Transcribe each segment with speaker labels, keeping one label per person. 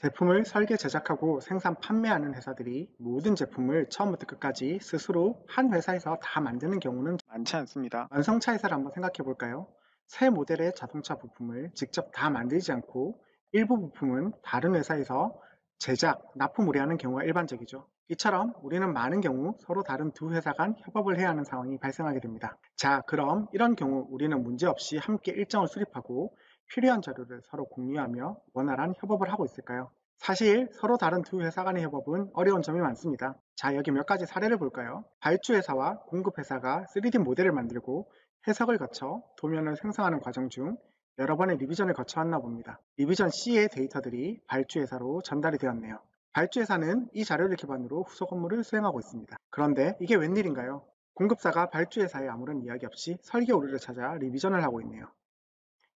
Speaker 1: 제품을 설계, 제작하고 생산, 판매하는 회사들이 모든 제품을 처음부터 끝까지 스스로 한 회사에서 다 만드는 경우는 많지 않습니다. 완성차 회사를 한번 생각해 볼까요? 새 모델의 자동차 부품을 직접 다 만들지 않고 일부 부품은 다른 회사에서 제작, 납품 의뢰하는 경우가 일반적이죠. 이처럼 우리는 많은 경우 서로 다른 두 회사 간 협업을 해야 하는 상황이 발생하게 됩니다. 자, 그럼 이런 경우 우리는 문제없이 함께 일정을 수립하고 필요한 자료를 서로 공유하며 원활한 협업을 하고 있을까요? 사실 서로 다른 두 회사 간의 협업은 어려운 점이 많습니다. 자, 여기 몇 가지 사례를 볼까요? 발주회사와 공급회사가 3D 모델을 만들고 해석을 거쳐 도면을 생성하는 과정 중 여러 번의 리비전을 거쳐왔나 봅니다. 리비전 C의 데이터들이 발주회사로 전달이 되었네요. 발주회사는 이 자료를 기반으로 후속 업무를 수행하고 있습니다. 그런데 이게 웬일인가요? 공급사가 발주회사에 아무런 이야기 없이 설계 오류를 찾아 리비전을 하고 있네요.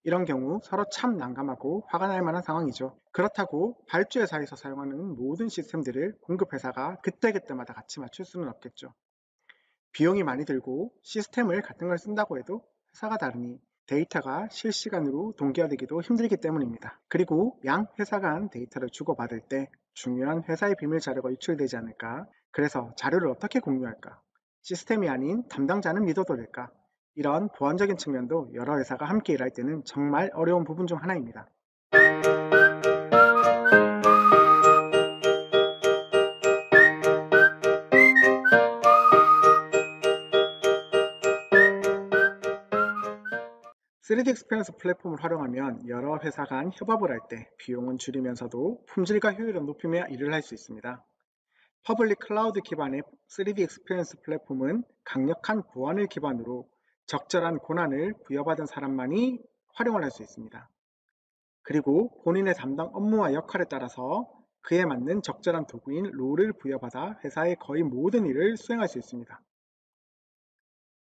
Speaker 1: 이런 경우 서로 참 난감하고 화가 날 만한 상황이죠. 그렇다고 발주회사에서 사용하는 모든 시스템들을 공급회사가 그때그때마다 같이 맞출 수는 없겠죠. 비용이 많이 들고 시스템을 같은 걸 쓴다고 해도 회사가 다르니 데이터가 실시간으로 동기화되기도 힘들기 때문입니다. 그리고 양 회사 간 데이터를 주고받을 때 중요한 회사의 비밀 자료가 유출되지 않을까? 그래서 자료를 어떻게 공유할까? 시스템이 아닌 담당자는 믿어도 될까? 이런 보안적인 측면도 여러 회사가 함께 일할 때는 정말 어려운 부분 중 하나입니다. 3D 익스피리언스 플랫폼을 활용하면 여러 회사 간 협업을 할 때 비용은 줄이면서도 품질과 효율을 높이며 일을 할 수 있습니다. 퍼블릭 클라우드 기반의 3D 익스피리언스 플랫폼은 강력한 보안을 기반으로 적절한 권한을 부여받은 사람만이 활용을 할 수 있습니다. 그리고 본인의 담당 업무와 역할에 따라서 그에 맞는 적절한 도구인 롤을 부여받아 회사의 거의 모든 일을 수행할 수 있습니다.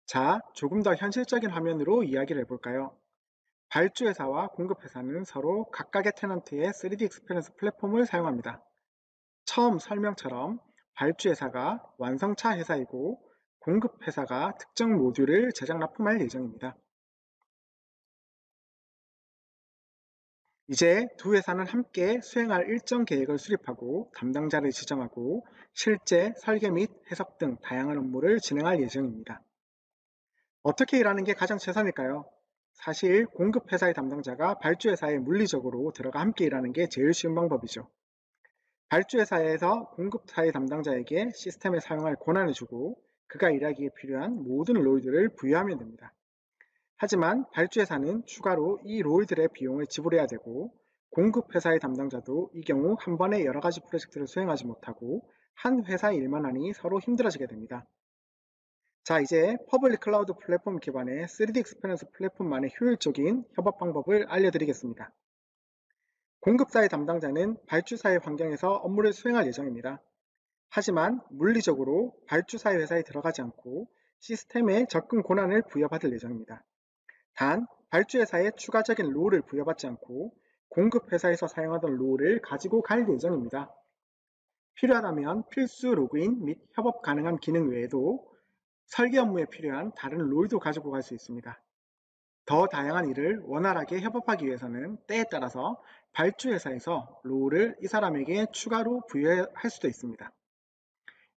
Speaker 1: 자, 조금 더 현실적인 화면으로 이야기를 해볼까요? 발주회사와 공급회사는 서로 각각의 테넌트의 3D 익스피리언스 플랫폼을 사용합니다. 처음 설명처럼 발주회사가 완성차 회사이고 공급회사가 특정 모듈을 제작 납품할 예정입니다. 이제 두 회사는 함께 수행할 일정 계획을 수립하고 담당자를 지정하고 실제 설계 및 해석 등 다양한 업무를 진행할 예정입니다. 어떻게 일하는 게 가장 최선일까요? 사실 공급회사의 담당자가 발주회사에 물리적으로 들어가 함께 일하는 게 제일 쉬운 방법이죠. 발주회사에서 공급사의 담당자에게 시스템을 사용할 권한을 주고 그가 일하기에 필요한 모든 롤들을 부여하면 됩니다. 하지만 발주회사는 추가로 이 롤들의 비용을 지불해야 되고 공급회사의 담당자도 이 경우 한 번에 여러 가지 프로젝트를 수행하지 못하고 한 회사 일만 하니 서로 힘들어지게 됩니다. 자, 이제 퍼블릭 클라우드 플랫폼 기반의 3D 익스피리언스 플랫폼만의 효율적인 협업 방법을 알려드리겠습니다. 공급사의 담당자는 발주사의 환경에서 업무를 수행할 예정입니다. 하지만 물리적으로 발주사의 회사에 들어가지 않고 시스템에 접근 권한을 부여받을 예정입니다. 단, 발주회사에 추가적인 롤을 부여받지 않고 공급회사에서 사용하던 롤을 가지고 갈 예정입니다. 필요하다면 필수 로그인 및 협업 가능한 기능 외에도 설계 업무에 필요한 다른 롤도 가지고 갈 수 있습니다. 더 다양한 일을 원활하게 협업하기 위해서는 때에 따라서 발주회사에서 롤을 이 사람에게 추가로 부여할 수도 있습니다.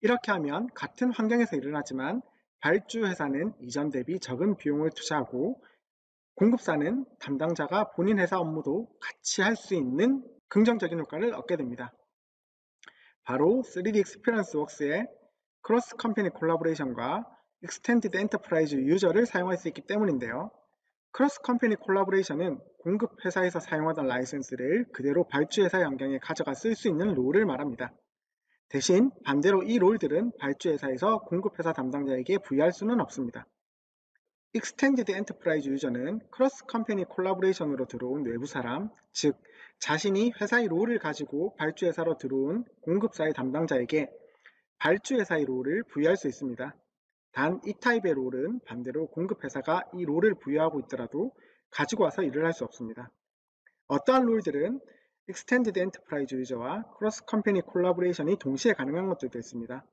Speaker 1: 이렇게 하면 같은 환경에서 일을 하지만 발주회사는 이전 대비 적은 비용을 투자하고 공급사는 담당자가 본인 회사 업무도 같이 할 수 있는 긍정적인 효과를 얻게 됩니다. 바로 3D Experience Works의 크로스 컴퍼니 콜라보레이션과 익스텐디드 엔터프라이즈 유저를 사용할 수 있기 때문인데요. 크로스 컴퍼니 콜라보레이션은 공급 회사에서 사용하던 라이센스를 그대로 발주회사의 환경에 가져가 쓸 수 있는 롤을 말합니다. 대신 반대로 이 롤들은 발주회사에서 공급회사 담당자에게 부여할 수는 없습니다. 익스텐디드 엔터프라이즈 유저는 크로스 컴퍼니 콜라보레이션으로 들어온 외부 사람, 즉 자신이 회사의 롤을 가지고 발주회사로 들어온 공급사의 담당자에게 발주회사의 롤을 부여할 수 있습니다. 단 이 타입의 롤은 반대로 공급회사가 이 롤을 부여하고 있더라도 가지고 와서 일을 할 수 없습니다. 어떠한 롤들은 익스텐디드 엔터프라이즈 유저와 크로스 컴퍼니 콜라보레이션이 동시에 가능한 것들도 있습니다.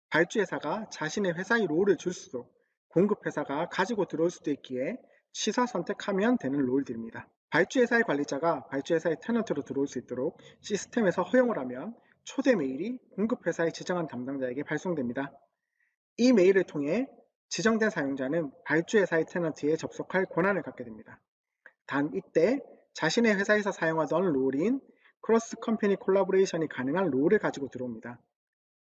Speaker 1: 발주회사가 자신의 회사의 롤을 줄 수도 공급회사가 가지고 들어올 수도 있기에 취사 선택하면 되는 롤들입니다. 발주회사의 관리자가 발주회사의 테넌트로 들어올 수 있도록 시스템에서 허용을 하면 초대 메일이 공급회사의 지정한 담당자에게 발송됩니다. 이 메일을 통해 지정된 사용자는 발주회사의 테넌트에 접속할 권한을 갖게 됩니다. 단 이때 자신의 회사에서 사용하던 롤인 크로스 컴퍼니 콜라보레이션이 가능한 롤을 가지고 들어옵니다.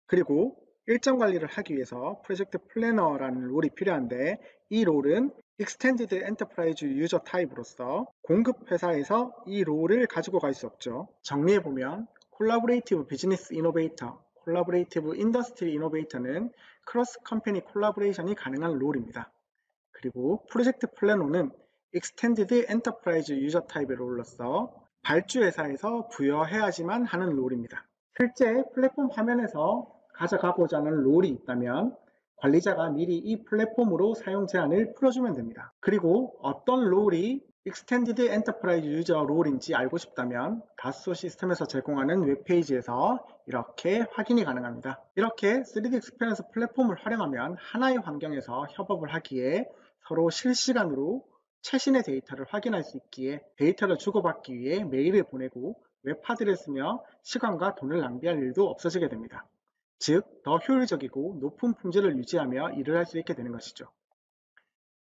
Speaker 1: 그리고 일정 관리를 하기 위해서 프로젝트 플래너라는 롤이 필요한데 이 롤은 Extended Enterprise User 타입으로서 공급 회사에서 이 롤을 가지고 갈 수 없죠. 정리해보면 콜라보레이티브 비즈니스 이노베이터, 콜라보레이티브 인더스트리 이노베이터는 크로스 컴퍼니 콜라보레이션이 가능한 롤입니다. 그리고 프로젝트 플래너는 Extended Enterprise User 타입의 롤로서 발주 회사에서 부여해야지만 하는 롤입니다. 실제 플랫폼 화면에서 가져가고자 하는 롤이 있다면 관리자가 미리 이 플랫폼으로 사용 제한을 풀어주면 됩니다. 그리고 어떤 롤이 Extended Enterprise User 롤인지 알고 싶다면 다소 시스템에서 제공하는 웹페이지에서 이렇게 확인이 가능합니다. 이렇게 3D 익스피리언스 플랫폼을 활용하면 하나의 환경에서 협업을 하기에 서로 실시간으로 최신의 데이터를 확인할 수 있기에 데이터를 주고받기 위해 메일을 보내고 웹하드를 쓰며 시간과 돈을 낭비할 일도 없어지게 됩니다. 즉, 더 효율적이고 높은 품질을 유지하며 일을 할 수 있게 되는 것이죠.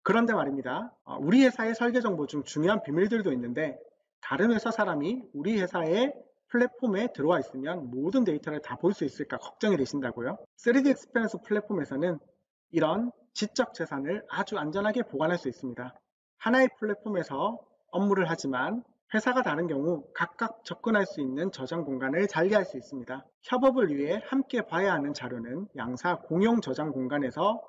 Speaker 1: 그런데 말입니다. 우리 회사의 설계 정보 중 중요한 비밀들도 있는데 다른 회사 사람이 우리 회사의 플랫폼에 들어와 있으면 모든 데이터를 다 볼 수 있을까 걱정이 되신다고요? 3D 익스피리언스 플랫폼에서는 이런 지적 재산을 아주 안전하게 보관할 수 있습니다. 하나의 플랫폼에서 업무를 하지만 회사가 다른 경우 각각 접근할 수 있는 저장 공간을 관리할 수 있습니다. 협업을 위해 함께 봐야 하는 자료는 양사 공용 저장 공간에서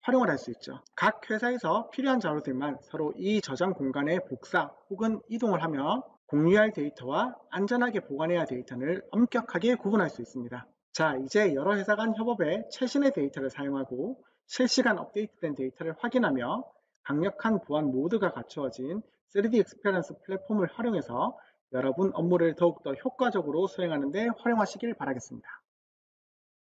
Speaker 1: 활용을 할 수 있죠. 각 회사에서 필요한 자료들만 서로 이 저장 공간에 복사 혹은 이동을 하며 공유할 데이터와 안전하게 보관해야 할 데이터를 엄격하게 구분할 수 있습니다. 자, 이제 여러 회사 간 협업에 최신의 데이터를 사용하고 실시간 업데이트된 데이터를 확인하며 강력한 보안 모드가 갖추어진 3D 익스피리언스 플랫폼을 활용해서 여러분 업무를 더욱더 효과적으로 수행하는 데 활용하시길 바라겠습니다.